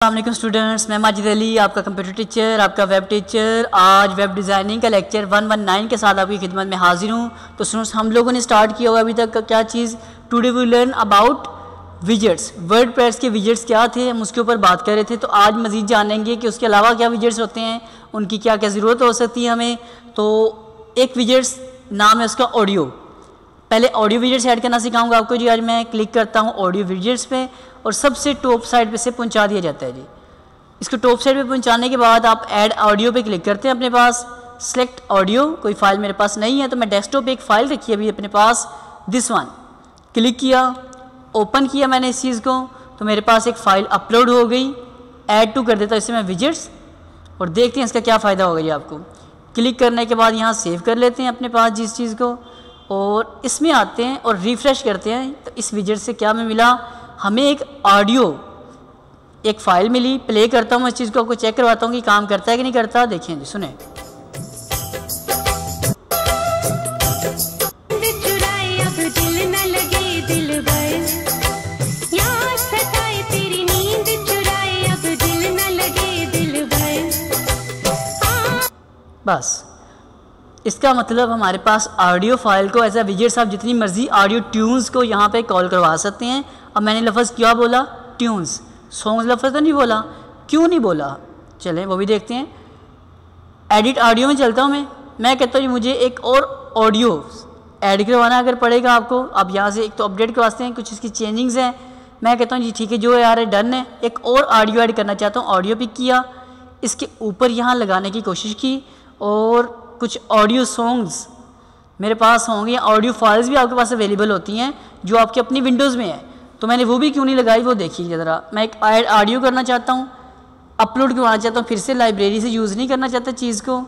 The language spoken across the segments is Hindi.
अस्सलाम स्टूडेंट्स, मैं माजिद अली आपका कंप्यूटर टीचर, आपका वेब टीचर। आज वेब डिज़ाइनिंग का लेक्चर 119 के साथ आपकी खिदमत में हाजिर हूँ। तो स्टूडेंट्स, हम लोगों ने स्टार्ट किया हुआ अभी तक का क्या चीज़, today we learn about widgets. WordPress के विजेट्स क्या थे, हम उसके ऊपर बात कर रहे थे। तो आज मज़ीद जानेंगे कि उसके अलावा क्या विजेट्स होते हैं, उनकी क्या क्या ज़रूरत हो सकती है हमें। तो एक विजेट्स नाम है उसका ऑडियो। पहले ऑडियो विजेट्स ऐड करना सिखाऊंगा आपको जी। आज मैं क्लिक करता हूँ ऑडियो विजेट्स पे और सबसे टॉप साइड पे से पहुँचा दिया जाता है जी। इसको टॉप साइड पे पहुँचाने के बाद आप ऐड ऑडियो पे क्लिक करते हैं अपने पास। सेलेक्ट ऑडियो, कोई फाइल मेरे पास नहीं है तो मैं डेस्कटॉप पे एक फ़ाइल रखी है अभी अपने पास, दिस वन। क्लिक किया, ओपन किया मैंने इस चीज़ को, तो मेरे पास एक फ़ाइल अपलोड हो गई। ऐड टू कर देता हूँ इसे मैं विजेट्स और देखते हैं इसका क्या फ़ायदा होगा जी आपको। क्लिक करने के बाद यहाँ सेव कर लेते हैं अपने पास जिस चीज़ को, और इसमें आते हैं और रिफ़्रेश करते हैं। तो इस विजेट से क्या हमें मिला, हमें एक ऑडियो, एक फ़ाइल मिली। प्ले करता हूँ, इस चीज़ को आपको चेक करवाता हूँ कि काम करता है कि नहीं करता। देखें जी, सुने। बस इसका मतलब हमारे पास ऑडियो फाइल को एज ए विजेट्स आप जितनी मर्जी ऑडियो ट्यून्स को यहाँ पे कॉल करवा सकते हैं। अब मैंने लफ्ज़ क्या बोला, ट्यून्स, सॉन्ग्स लफ्ज़ तो नहीं बोला। क्यों नहीं बोला, चलें वो भी देखते हैं। एडिट ऑडियो में चलता हूँ मैं कहता हूँ मुझे एक और ऑडियो ऐड करवाना अगर पड़ेगा आपको। आप यहाँ से एक तो अपडेट करवाते हैं, कुछ इसकी चेंजिंग्स हैं। मैं कहता हूँ जी ठीक है, जो यार डन है। एक और ऑडियो ऐड करना चाहता हूँ, ऑडियो पिक किया, इसके ऊपर यहाँ लगाने की कोशिश की और कुछ ऑडियो सॉन्ग्स मेरे पास होंगे। ऑडियो फाइल्स भी आपके पास अवेलेबल होती हैं जो आपके अपनी विंडोज़ में है, तो मैंने वो भी क्यों नहीं लगाई वो देखिए ज़रा। मैं एक ऐड ऑडियो करना चाहता हूँ, अपलोड करवाना चाहता हूँ, फिर से लाइब्रेरी से यूज़ नहीं करना चाहता चीज़ को।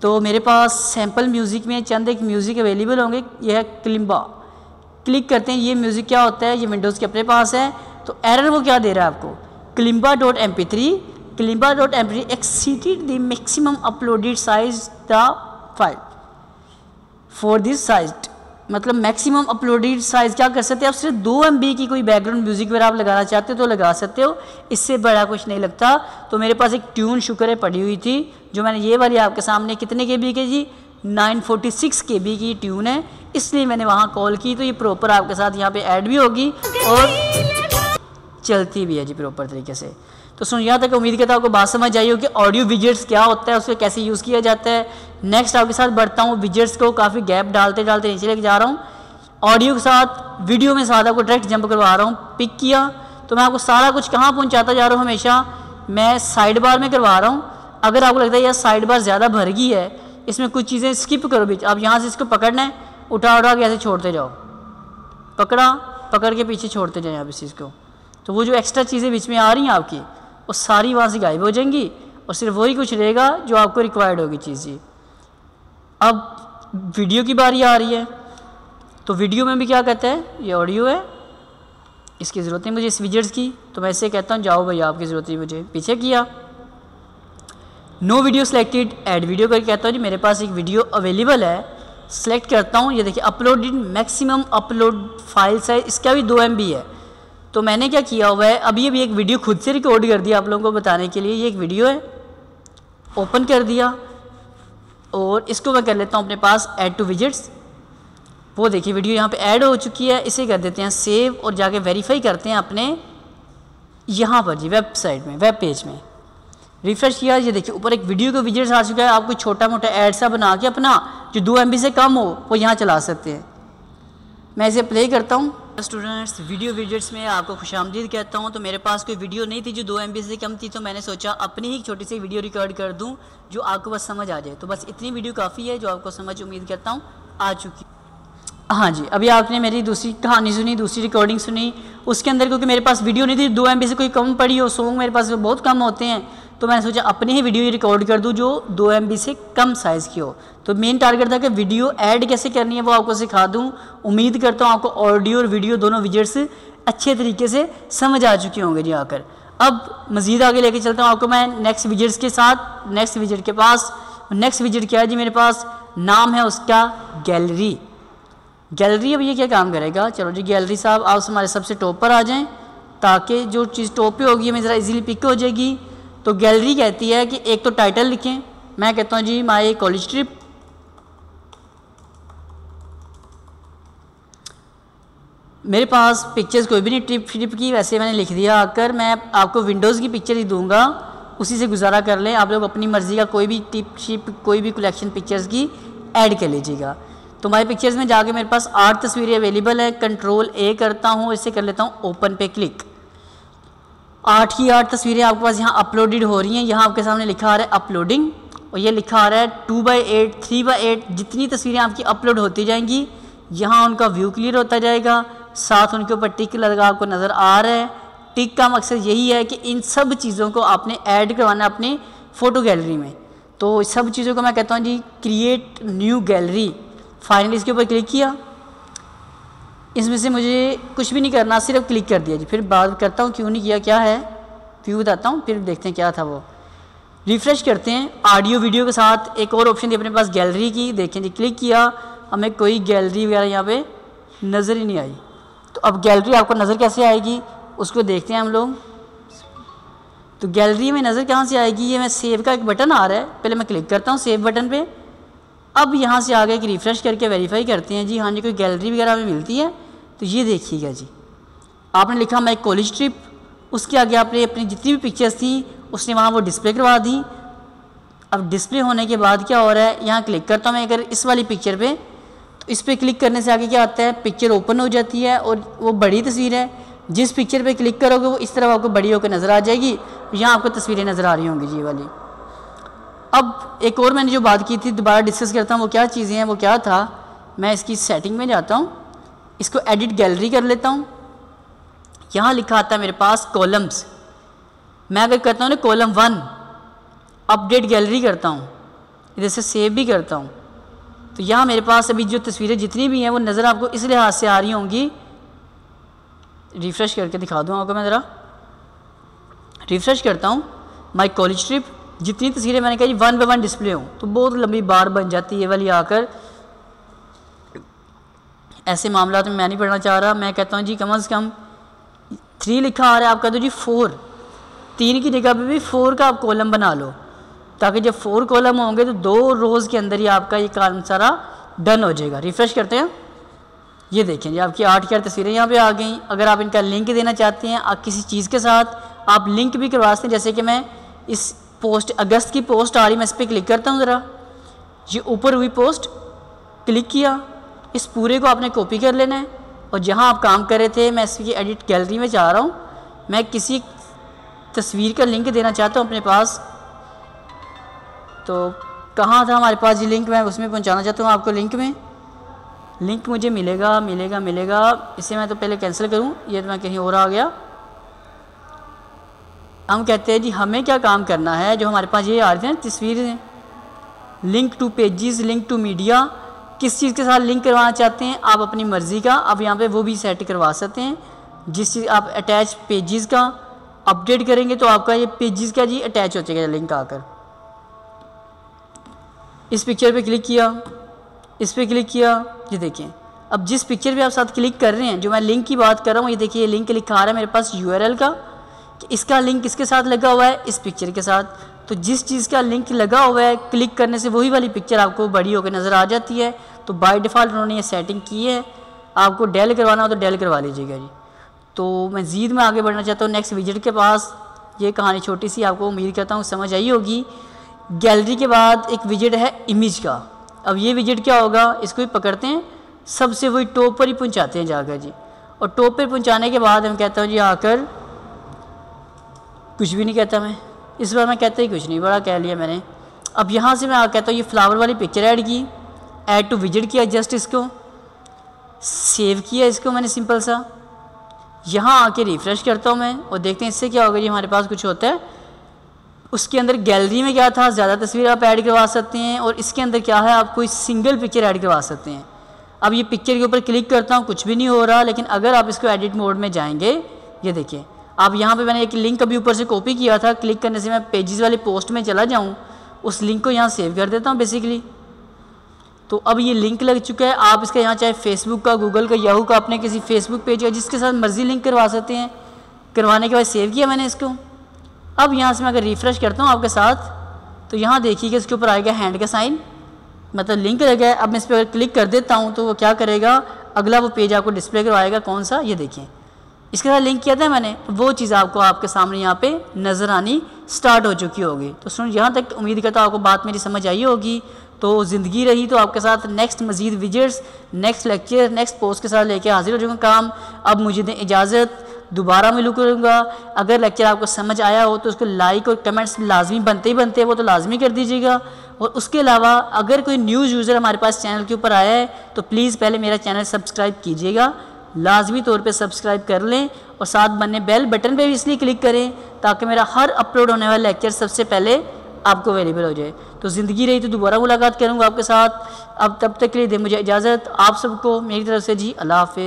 तो मेरे पास सैम्पल म्यूज़िक में चंद एक म्यूज़िक अवेलेबल होंगे। यह है क्लिम्बा। क्लिक करते हैं, ये म्यूज़िक क्या होता है, ये विंडोज़ के अपने पास है। तो एरर वो क्या दे रहा है आपको, Kalimba.mp3 Kalimba.mp3 exceeded the maximum uploaded size the file for this site। मतलब मैक्सिमम अपलोडेड साइज़ क्या कर सकते हैं आप, सिर्फ 2 MB की कोई बैकग्राउंड म्यूज़िक अगर आप लगाना चाहते हो तो लगा सकते हो, इससे बड़ा कुछ नहीं लगता। तो मेरे पास एक ट्यून शुक्र है पड़ी हुई थी, जो मैंने ये वाली आपके सामने कितने KB की जी, 946 KB की ट्यून है, इसलिए मैंने वहाँ कॉल की। तो ये प्रॉपर आपके साथ यहाँ पे ऐड भी होगी और चलती भी है जी प्रॉपर तरीके से। तो सुन, यहाँ तक उम्मीद करता हूँ आपको बात समझ आई हो कि ऑडियो विजेट्स क्या होता है, उसको कैसे यूज़ किया जाता है। नेक्स्ट आपके साथ बढ़ता हूँ, विजेट्स को काफ़ी गैप डालते डालते नीचे लेके जा रहा हूँ। ऑडियो के साथ वीडियो में साथ आपको डायरेक्ट जंप करवा रहा हूँ। पिक किया तो मैं आपको सारा कुछ कहाँ पहुँचाता जा रहा हूँ, हमेशा मैं साइड बार में करवा रहा हूँ। अगर आपको लगता है यार साइड बार ज़्यादा भर गई है, इसमें कुछ चीज़ें स्किप करो बीच, आप यहाँ से इसको पकड़ना है, उठा के ऐसे छोड़ते जाओ, पकड़ के पीछे छोड़ते जाए आप इस चीज़ को। तो वो जो एक्स्ट्रा चीज़ें बीच में आ रही हैं आपकी, वो सारी वहाँ से गायब हो जाएंगी और सिर्फ वही कुछ रहेगा जो आपको रिक्वायर्ड होगी चीज़ जी। अब वीडियो की बारी आ रही है, तो वीडियो में भी क्या कहता है, ये ऑडियो है, इसकी ज़रूरत नहीं मुझे इस विजेट्स की, तो मैं इससे कहता हूँ जाओ भैया आपकी ज़रूरत नहीं मुझे। पीछे किया, no video selected, add video करके कहता हूँ जी मेरे पास एक वीडियो अवेलेबल है। सेलेक्ट करता हूँ, ये देखिए uploaded maximum upload file size इसका भी 2 MB है। तो मैंने क्या किया हुआ है, अभी एक वीडियो खुद से रिकॉर्ड कर दिया आप लोगों को बताने के लिए। ये एक वीडियो है, ओपन कर दिया और इसको मैं कर लेता हूँ अपने पास ऐड टू विजेट्स। वो देखिए वीडियो यहाँ पे ऐड हो चुकी है, इसे कर देते हैं सेव और जाके वेरीफाई करते हैं अपने यहाँ पर जी वेबसाइट में, वेब पेज में। रिफ्रेश किया, ये देखिए ऊपर एक वीडियो का विजेट्स आ चुका है। आप कोई छोटा मोटा ऐड सा बना के अपना जो 2 MB से कम हो वो यहाँ चला सकते हैं। मैं इसे प्ले करता हूँ। स्टूडेंट्स, वीडियो विजेट्स में आपको खुशामदीद कहता हूँ। तो मेरे पास कोई वीडियो नहीं थी जो 2 MB से कम थी, तो मैंने सोचा अपनी ही छोटी सी वीडियो रिकॉर्ड कर दूँ जो आपको बस समझ आ जाए। तो बस इतनी वीडियो काफ़ी है जो आपको समझ उम्मीद करता हूँ आ चुकी। हाँ जी, अभी आपने मेरी दूसरी कहानी सुनी, दूसरी रिकॉर्डिंग सुनी, उसके अंदर क्योंकि मेरे पास वीडियो नहीं थी 2 MB से कोई कम पड़ी हो, सॉन्ग मेरे पास बहुत कम होते हैं, तो मैंने सोचा अपनी ही वीडियो रिकॉर्ड कर दूँ जो 2 MB से कम साइज़ की हो। तो मेन टारगेट था कि वीडियो ऐड कैसे करनी है वो आपको सिखा दूँ। उम्मीद करता हूँ आपको ऑडियो और वीडियो दोनों विजेट्स अच्छे तरीके से समझ आ चुके होंगे जी आकर। अब मज़ीद आगे लेके चलता हूँ आपको मैं नेक्स्ट विजेट्स के साथ। नेक्स्ट विजेट के पास, नेक्स्ट विजेट क्या है जी मेरे पास, नाम है उसका गैलरी। गैलरी अब ये क्या काम करेगा, चलो जी गैलरी साहब आप हमारे सबसे टॉप पर आ जाएँ ताकि जो चीज़ टॉप पे होगी हमें ज़रा इजीली पिक हो जाएगी। तो गैलरी कहती है कि एक तो टाइटल लिखें, मैं कहता हूँ जी माय कॉलेज ट्रिप। मेरे पास पिक्चर्स कोई भी नहीं ट्रिप की, वैसे मैंने लिख दिया आकर। मैं आपको विंडोज़ की पिक्चर ही दूंगा, उसी से गुजारा कर लें। आप लोग अपनी मर्ज़ी का कोई भी टिप शिप कोई भी कलेक्शन पिक्चर्स की ऐड कर लीजिएगा। तो माय पिक्चर्स में जाके मेरे पास 8 तस्वीरें अवेलेबल है। कंट्रोल ए करता हूँ, इससे कर लेता हूँ ओपन पे क्लिक। 8 की 8 तस्वीरें आपके पास यहाँ अपलोडेड हो रही हैं। यहाँ आपके सामने लिखा आ रहा है अपलोडिंग, और ये लिखा आ रहा है 2/8 3/8। जितनी तस्वीरें आपकी अपलोड होती जाएंगी यहाँ उनका व्यू क्लियर होता जाएगा, साथ उनके ऊपर टिक लगा आपको नज़र आ रहा है। टिक का मकसद यही है कि इन सब चीज़ों को आपने ऐड करवाना है अपनी फ़ोटो गैलरी में। तो इस सब चीज़ों को मैं कहता हूँ जी क्रिएट न्यू गैलरी। फाइनली इसके ऊपर क्लिक किया। इसमें से मुझे कुछ भी नहीं करना, सिर्फ क्लिक कर दिया जी। फिर बात करता हूँ क्यों नहीं किया, क्या है व्यू बताता हूँ, फिर देखते हैं क्या था वो। रिफ़्रेश करते हैं। ऑडियो वीडियो के साथ एक और ऑप्शन थी अपने पास गैलरी की, देखें जी। क्लिक किया, हमें कोई गैलरी वगैरह यहाँ पे नज़र ही नहीं आई। तो अब गैलरी आपको नज़र कैसे आएगी उसको देखते हैं हम लोग। तो गैलरी में नज़र कहाँ से आएगी, ये मैं सेव का एक बटन आ रहा है, पहले मैं क्लिक करता हूँ सेव बटन पे। अब यहाँ से आगे एक रिफ़्रेश करके वेरीफाई करते हैं जी, हाँ जी कोई गैलरी वगैरह हमें मिलती है। तो ये देखिएगा जी, आपने लिखा माय कॉलेज ट्रिप, उसके आगे आपने अपनी जितनी भी पिक्चर्स थी उसने वहाँ वो डिस्प्ले करवा दी। अब डिस्प्ले होने के बाद क्या हो रहा है, यहाँ क्लिक करता हूँ मैं अगर इस वाली पिक्चर पे, तो इस पर क्लिक करने से आगे क्या आता है, पिक्चर ओपन हो जाती है और वो बड़ी तस्वीर है। जिस पिक्चर पे क्लिक करोगे वो इस तरह आपको बड़ी होकर नज़र आ जाएगी। यहाँ आपको तस्वीरें नज़र आ रही होंगी जी वाली। अब एक और मैंने जो बात की थी दोबारा डिस्कस करता हूँ, वो क्या चीज़ें हैं, वो क्या था। मैं इसकी सेटिंग में जाता हूँ, इसको एडिट गैलरी कर लेता हूँ। यहाँ लिखा आता है मेरे पास कॉलम्स। मैं अगर करता हूँ ना कॉलम 1 अपडेट गैलरी करता हूँ, इधर से सेव भी करता हूँ, तो यहाँ मेरे पास अभी जो तस्वीरें जितनी भी हैं वो नज़र आपको इस लिहाज से आ रही होंगी। रिफ़्रेश करके दिखा दूँ आपको, मैं ज़रा रिफ़्रेश करता हूँ। माय कॉलेज ट्रिप, जितनी तस्वीरें मैंने कहा जी 1 by 1 डिस्प्ले हों, तो बहुत लंबी बार बन जाती है ये वाली आकर। ऐसे मामला में मैं नहीं पढ़ना चाह रहा। मैं कहता हूँ जी कम से कम 3 लिखा आ रहा है, आप कह दो जी 4, 3 की जगह पे भी 4 का आप कॉलम बना लो, ताकि जब 4 कॉलम होंगे तो 2 रोज़ के अंदर ही आपका ये काम सारा डन हो जाएगा। रिफ़्रेश करते हैं, ये देखें जी आपकी 8 की 8 तस्वीरें यहाँ पे आ गई। अगर आप इनका लिंक देना चाहते हैं आप किसी चीज़ के साथ, आप लिंक भी करवा सकते हैं। जैसे कि मैं इस पोस्ट अगस्त की पोस्ट आ रही, मैं इस पर क्लिक करता हूँ ज़रा, ये ऊपर हुई पोस्ट क्लिक किया। इस पूरे को आपने कॉपी कर लेना है, और जहाँ आप काम कर रहे थे मैं इसकी एडिट गैलरी में जा रहा हूँ, मैं किसी तस्वीर का लिंक देना चाहता हूँ अपने पास। तो कहाँ था हमारे पास ये लिंक, मैं उसमें पहुँचाना चाहता हूँ आपको। लिंक मुझे मिलेगा। इसे मैं तो पहले कैंसिल करूँ, ये तो मैं कहीं और आ गया। हम कहते हैं जी हमें क्या काम करना है, जो हमारे पास ये आ रही थी ना तस्वीरें, link to pages, link to media, किस चीज़ के साथ लिंक करवाना चाहते हैं आप अपनी मर्ज़ी का। अब यहाँ पे वो भी सेट करवा सकते हैं। जिस चीज़ आप अटैच पेजेस का अपडेट करेंगे तो आपका ये पेजेस का जी अटैच हो जाएगा लिंक आकर। इस पिक्चर पे क्लिक किया, इस पर क्लिक किया, ये देखें। अब जिस पिक्चर पे आप साथ क्लिक कर रहे हैं, जो मैं लिंक की बात कर रहा हूँ, ये देखिए लिंक लिखा आ रहा है मेरे पास URL का, कि इसका लिंक किसके साथ लगा हुआ है, इस पिक्चर के साथ। तो जिस चीज़ का लिंक लगा हुआ है क्लिक करने से वही वाली पिक्चर आपको बड़ी होकर नज़र आ जाती है। तो बाय डिफ़ॉल्ट उन्होंने ये सेटिंग की है। आपको डेल करवाना हो तो डेल करवा लीजिएगा जी। तो मज़ीद मैं आगे बढ़ना चाहता हूँ नेक्स्ट विजिट के पास। ये कहानी छोटी सी आपको उम्मीद करता हूँ समझ आई होगी। गैलरी के बाद एक विजिट है इमेज का। अब ये विजिट क्या होगा, इसको भी पकड़ते हैं, सबसे वही टॉप पर ही पहुँचाते हैं जाकर जी। और टॉप पर पहुँचाने के बाद हम कहता हूँ जी आकर, कुछ भी नहीं कहता मैं इस बार, मैं कहता ही कुछ नहीं, बड़ा कह लिया मैंने। अब यहाँ से मैं कहता हूँ ये फ्लावर वाली पिक्चर ऐड की, ऐड टू विजिट किया, जस्ट इसको सेव किया, इसको मैंने सिंपल सा। यहाँ आके रिफ़्रेश करता हूँ मैं और देखते हैं इससे क्या होगा जी। हमारे पास कुछ होता है, उसके अंदर गैलरी में क्या था, ज़्यादा तस्वीर आप ऐड करवा सकते हैं, और इसके अंदर क्या है, आप कोई सिंगल पिक्चर ऐड करवा सकते हैं। अब ये पिक्चर के ऊपर क्लिक करता हूँ, कुछ भी नहीं हो रहा, लेकिन अगर आप इसको एडिट मोड में जाएंगे, ये देखिए आप यहाँ पे मैंने एक लिंक अभी ऊपर से कॉपी किया था, क्लिक करने से मैं पेजेस वाले पोस्ट में चला जाऊँ, उस लिंक को यहाँ सेव कर देता हूँ बेसिकली। तो अब ये लिंक लग चुका है। आप इसका यहाँ चाहे फेसबुक का, गूगल का, याहू का, अपने किसी फेसबुक पेज का, जिसके साथ मर्जी लिंक करवा सकते हैं। करवाने के बाद सेव किया मैंने इसको। अब यहाँ से मैं अगर रिफ़्रेश करता हूँ आपके साथ, तो यहाँ देखिए कि इसके ऊपर आएगा हैंड का साइन, मतलब लिंक लगा है। अब मैं इस पर क्लिक कर देता हूँ तो वो क्या करेगा, अगला वो पेज आपको डिस्प्ले करवाएगा। कौन सा, ये देखिए इसके साथ लिंक किया था मैंने, वो चीज़ आपको आपके सामने यहाँ पे नज़र आनी स्टार्ट हो चुकी होगी। तो सुन, यहाँ तक उम्मीद करता हूँ आपको बात मेरी समझ आई होगी। तो ज़िंदगी रही तो आपके साथ नेक्स्ट मज़ीद widgets, next lecture, next post के साथ लेके हाजिर हो जाऊँगा काम। अब मुझे दें इजाज़त, दोबारा मिलूँ करूँगा। अगर लेक्चर आपको समझ आया हो तो उसको लाइक और कमेंट्स लाजमी बनते ही बनते हैं, वो तो लाजमी कर दीजिएगा। और उसके अलावा अगर कोई न्यूज़ यूज़र हमारे पास चैनल के ऊपर आया है तो प्लीज़ पहले मेरा चैनल सब्सक्राइब कीजिएगा, लाजमी तौर पे सब्सक्राइब कर लें और साथ बनने बेल बटन पे भी इसलिए क्लिक करें ताकि मेरा हर अपलोड होने वाला लेक्चर सबसे पहले आपको अवेलेबल हो जाए। तो ज़िंदगी रही तो दोबारा मुलाकात करूँगा आपके साथ। अब तब तक के लिए दे मुझे इजाज़त, आप सबको मेरी तरफ से जी अल्लाह हाफ़िज़।